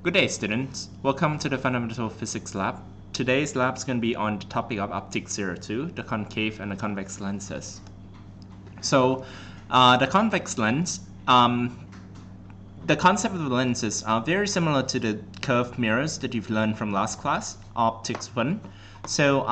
Good day, students. Welcome to the Fundamental Physics Lab. Today's lab is going to be on the topic of Optics 02, the concave and the convex lenses. So, the convex lens, the concept of the lenses are very similar to the curved mirrors that you've learned from last class, Optics 1. So,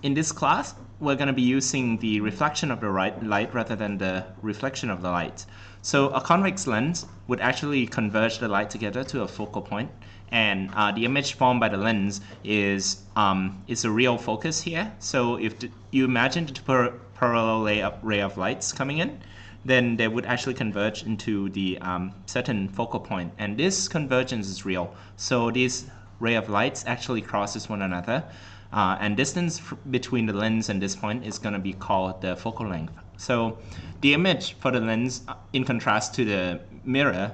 in this class, we're going to be using the reflection of the light rather than the reflection of the light. So a convex lens would actually converge the light together to a focal point, and the image formed by the lens is a real focus here. So if you imagine the parallel ray of lights coming in, then they would actually converge into the certain focal point, and this convergence is real. So this ray of lights actually crosses one another, and distance between the lens and this point is going to be called the focal length. So the image for the lens, in contrast to the mirror,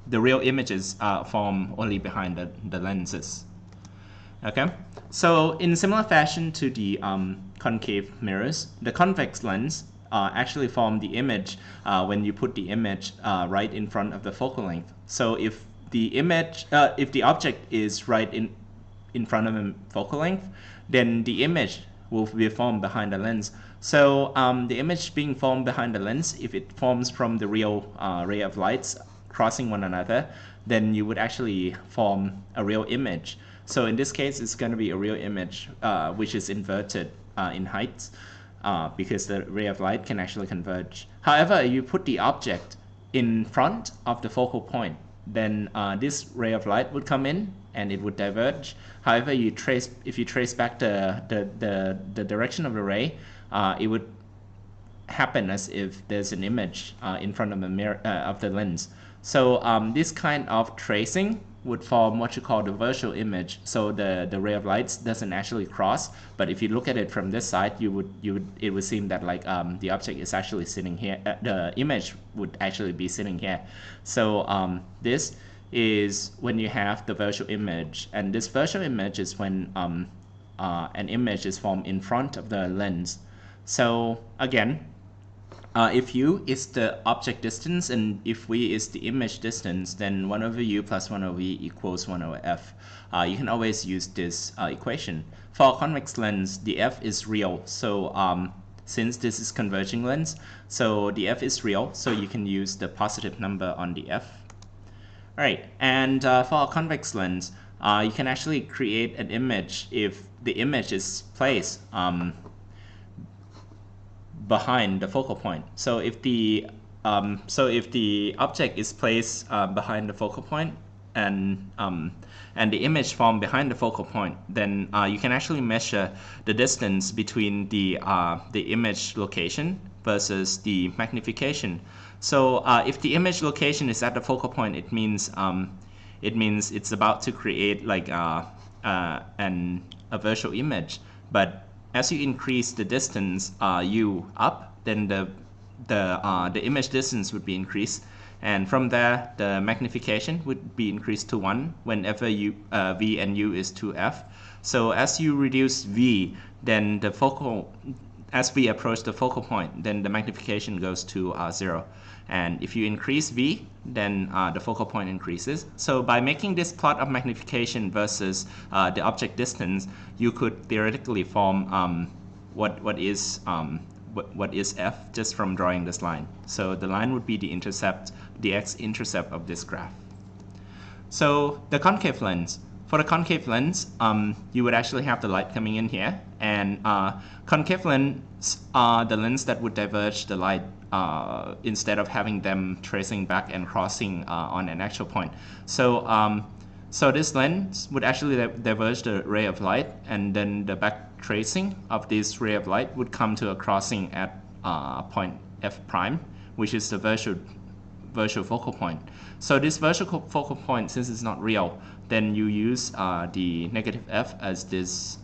the real images form only behind the lenses. Okay, so in similar fashion to the concave mirrors, the convex lens actually form the image when you put the image right in front of the focal length. So if the image, if the object is right in front of the focal length, then the image will be formed behind the lens. So the image being formed behind the lens, if it forms from the real ray of lights crossing one another, then you would actually form a real image. So in this case, it's going to be a real image which is inverted in height because the ray of light can actually converge. However, you put the object in front of the focal point, then this ray of light would come in and it would diverge. However, if you trace back the direction of the ray, it would happen as if there's an image in front of the mirror of the lens. So this kind of tracing would form what you call the virtual image. So the ray of lights doesn't actually cross, but if you look at it from this side, it would seem that like the object is actually sitting here. The image would actually be sitting here. So this is when you have the virtual image, and this virtual image is when an image is formed in front of the lens. So again, if u is the object distance and if v is the image distance, then 1 over u plus 1 over v equals 1 over f. You can always use this equation. For a convex lens, the f is real. So since this is converging lens, so the f is real, so you can use the positive number on the f. Alright, and for a convex lens, you can actually create an image if the image is placed behind the focal point. So if the object is placed behind the focal point and the image formed behind the focal point, then you can actually measure the distance between the image location versus the magnification. So if the image location is at the focal point, it means it's about to create like a virtual image. But as you increase the distance u up, then the image distance would be increased, and from there the magnification would be increased to 1 whenever v and u is 2f. So as you reduce v, then as we approach the focal point, then the magnification goes to 0. And if you increase v, then the focal point increases. So by making this plot of magnification versus the object distance, you could theoretically form what is f just from drawing this line. So the line would be the intercept, the x-intercept of this graph. So the concave lens. For the concave lens, you would actually have the light coming in here, and concave lens are the lens that would diverge the light instead of having them tracing back and crossing on an actual point. So so this lens would actually diverge the ray of light, and then the back tracing of this ray of light would come to a crossing at point f prime, which is the virtual focal point. So this virtual focal point, since it's not real, then you use the negative f as this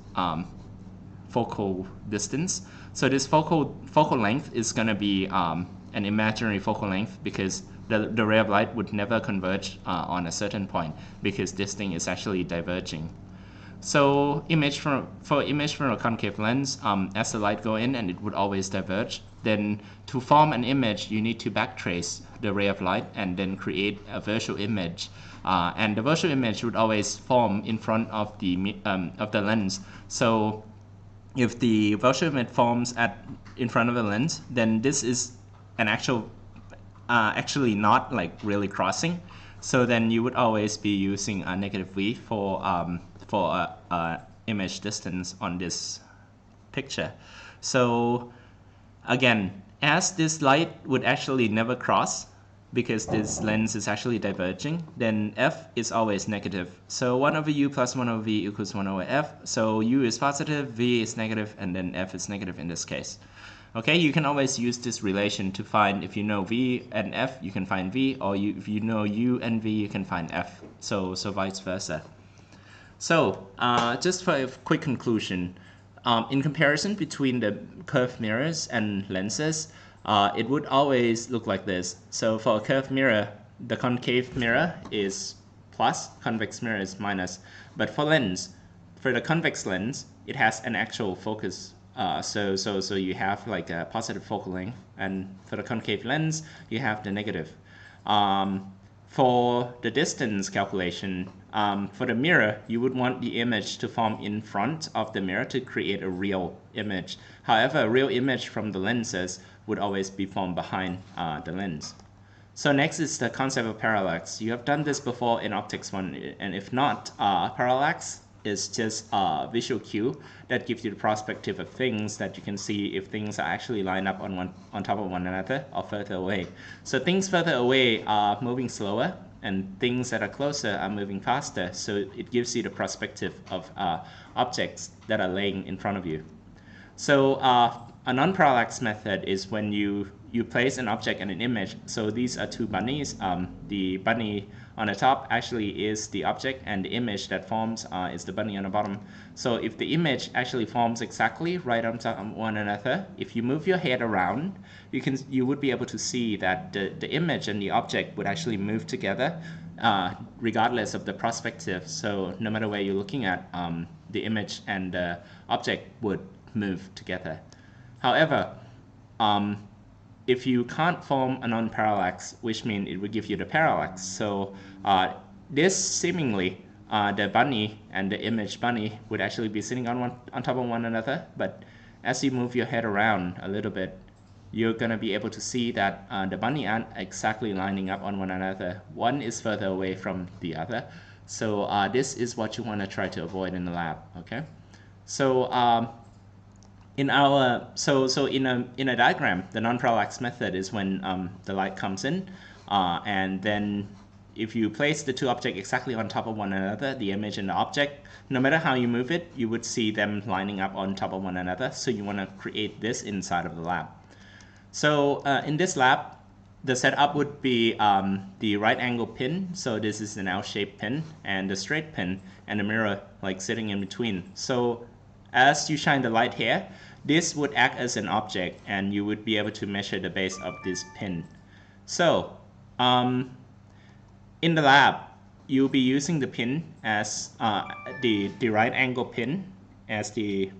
focal distance. So this focal length is going to be an imaginary focal length because the ray of light would never converge on a certain point because this thing is actually diverging. So image from a concave lens, as the light go in, and it would always diverge. then to form an image, you need to backtrace the ray of light and then create a virtual image. And the virtual image would always form in front of the lens. So if the virtual image forms in front of the lens, then this is an actually not like really crossing. So then you would always be using a negative V for image distance on this picture. So again, as this light would actually never cross, because this lens is actually diverging, then f is always negative. So 1 over u plus 1 over v equals 1 over f. So u is positive, v is negative, and then f is negative in this case. Okay, you can always use this relation to find, if you know v and f, you can find v, or if you know u and v, you can find f. So vice versa. So just for a quick conclusion, in comparison between the curved mirrors and lenses, it would always look like this. So for a curved mirror, the concave mirror is plus, convex mirror is minus. But for the convex lens, it has an actual focus. So you have like a positive focal length, and for the concave lens, you have the negative. For the distance calculation, for the mirror, you would want the image to form in front of the mirror to create a real image. However, a real image from the lenses would always be formed behind the lens. So next is the concept of parallax. You have done this before in Optics 1, and if not, parallax is just a visual cue that gives you the perspective of things that you can see if things are actually lined up on top of one another or further away. So things further away are moving slower, and things that are closer are moving faster. So it gives you the perspective of objects that are laying in front of you. So a non-parallax method is when you place an object and an image. So these are two bunnies. The bunny on the top actually is the object, and the image that forms is the bunny on the bottom. So if the image actually forms exactly right on top of one another, if you move your head around, you would be able to see that the image and the object would actually move together regardless of the perspective. So no matter where you're looking at, the image and the object would move together. However, if you can't form a non-parallax, which means it would give you the parallax. So this seemingly, the bunny and the image bunny would actually be sitting on top of one another. But as you move your head around a little bit, you're going to be able to see that the bunny aren't exactly lining up on one another. One is further away from the other. So this is what you want to try to avoid in the lab. Okay. So in a diagram, the non-parallax method is when the light comes in, and then if you place the two objects exactly on top of one another, the image and the object, no matter how you move it, you would see them lining up on top of one another. So you want to create this inside of the lab. So in this lab, the setup would be the right angle pin. So this is an L-shaped pin, and the straight pin, and the mirror like sitting in between. So as you shine the light here, this would act as an object, and you would be able to measure the base of this pin. So in the lab, you'll be using the pin as the right angle pin as the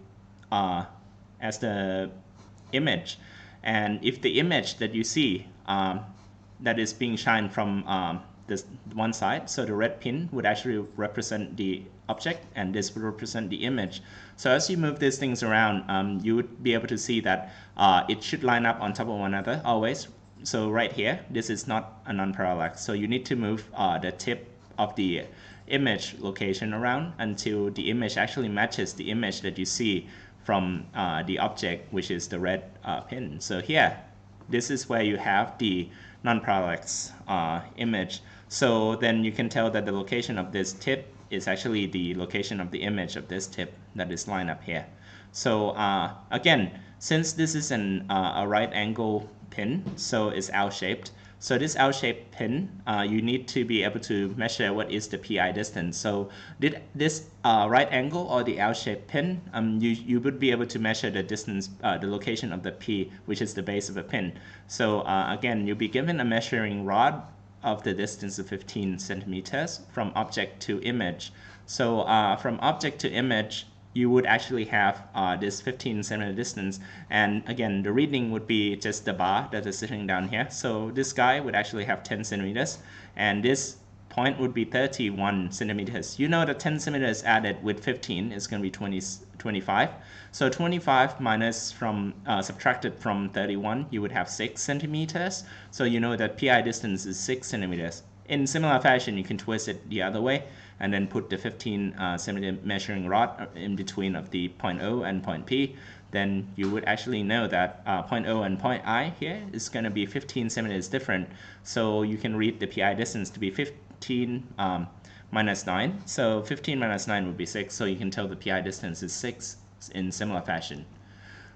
image. And if the image that you see that is being shined from this one side, so the red pin would actually represent the object, and this would represent the image. So as you move these things around, you would be able to see that it should line up on top of one another always. So right here, this is not a non-parallax. So you need to move the tip of the image location around until the image actually matches the image that you see from the object, which is the red pin. So here, this is where you have the non-parallax image. So then you can tell that the location of this tip is actually the location of the image of this tip that is lined up here. So again, since this is a right angle pin, so it's L-shaped. So this L-shaped pin, you need to be able to measure what is the PI distance. So this right angle or the L-shaped pin, you would be able to measure the distance, the location of the P, which is the base of a pin. So again, you'll be given a measuring rod of the distance of 15 centimeters from object to image. So from object to image, you would actually have this 15 centimeter distance, and again the reading would be just the bar that is sitting down here. So this guy would actually have 10 centimeters, and this point would be 31 centimeters. You know that 10 centimeters added with 15 is going to be 25. So 25 minus from subtracted from 31, you would have 6 centimeters. So you know that PI distance is 6 centimeters. In similar fashion, you can twist it the other way and then put the 15 centimeter measuring rod in between of the point O and point P. Then you would actually know that point O and point I here is going to be 15 centimeters different. So you can read the PI distance to be 15 minus 9. So 15 minus 9 would be 6. So you can tell the PI distance is 6 in similar fashion.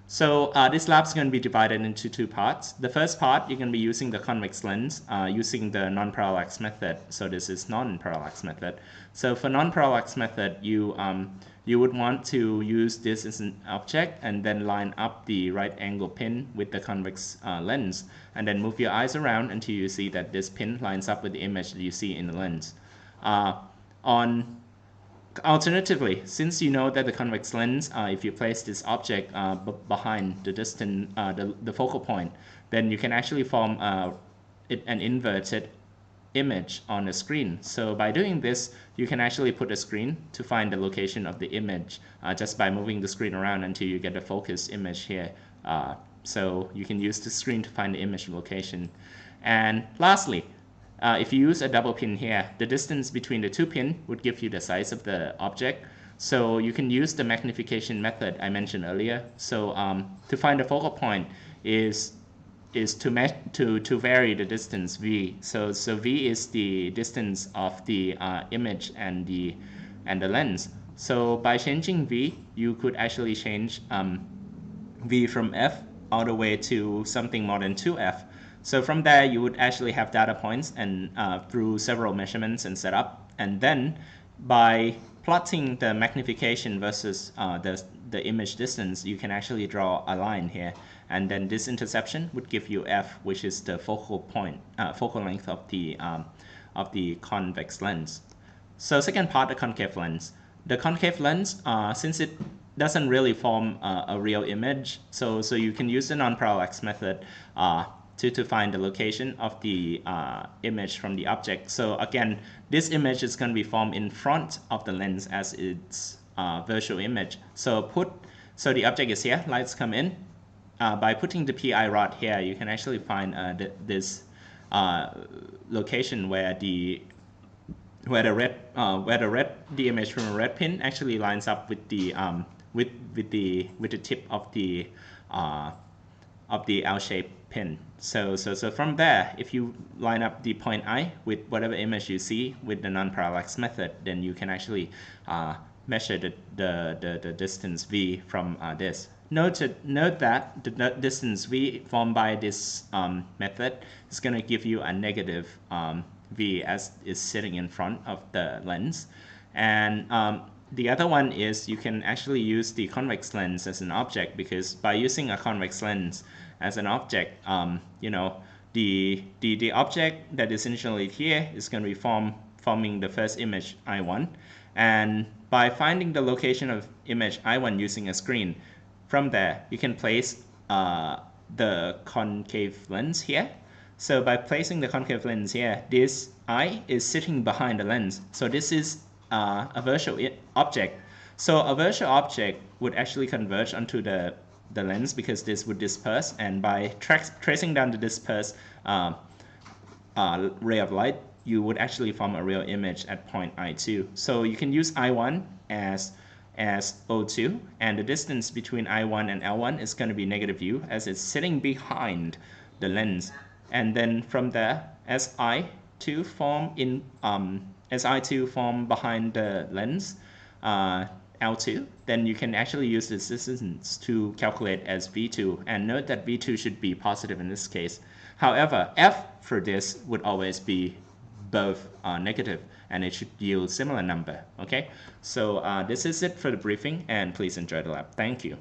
So this lab is going to be divided into two parts. The first part, you're going to be using the convex lens using the non-parallax method. So this is non-parallax method. So for non-parallax method, you would want to use this as an object and then line up the right angle pin with the convex lens, and then move your eyes around until you see that this pin lines up with the image that you see in the lens. Alternatively, since you know that the convex lens, if you place this object behind the distant, the focal point, then you can actually form an inverted image on the screen. So by doing this, you can actually put a screen to find the location of the image just by moving the screen around until you get a focused image here. So you can use the screen to find the image location. And lastly, if you use a double pin here, the distance between the two pins would give you the size of the object. So you can use the magnification method I mentioned earlier. So to find the focal point is to vary the distance v. So v is the distance of the image and the lens. So by changing v, you could actually change v from f all the way to something more than 2f. So from there, you would actually have data points and through several measurements and setup. And then by plotting the magnification versus the image distance, you can actually draw a line here. And then this interception would give you f, which is the focal point, focal length of the convex lens. So second part, the concave lens. The concave lens, since it doesn't really form a real image, so you can use the non-parallax method to find the location of the image from the object. So again, this image is going to be formed in front of the lens as its virtual image. So the object is here, lights come in. By putting the PI rod here, you can actually find this location where the image from a red pin actually lines up with the tip of the L-shaped pin. So from there, if you line up the point I with whatever image you see with the non-parallax method, then you can actually measure the distance v from this. Note that the distance v formed by this method is going to give you a negative v as is sitting in front of the lens. And the other one is you can actually use the convex lens as an object, because by using a convex lens as an object, you know, the object that is initially here is going to be forming the first image I1. And by finding the location of image I1 using a screen, from there you can place the concave lens here. So by placing the concave lens here, this I is sitting behind the lens. So this is a virtual object. So a virtual object would actually converge onto the lens, because this would disperse, and by tracing down the dispersed ray of light, you would actually form a real image at point I2. So you can use I1 as O2, and the distance between I1 and L1 is going to be negative u, as it's sitting behind the lens. And then from there, as I2 form behind the lens, L2, then you can actually use this distance to calculate as V2, and note that V2 should be positive in this case. However, F for this would always be both negative, and it should yield similar number. Okay, so this is it for the briefing, and please enjoy the lab. Thank you.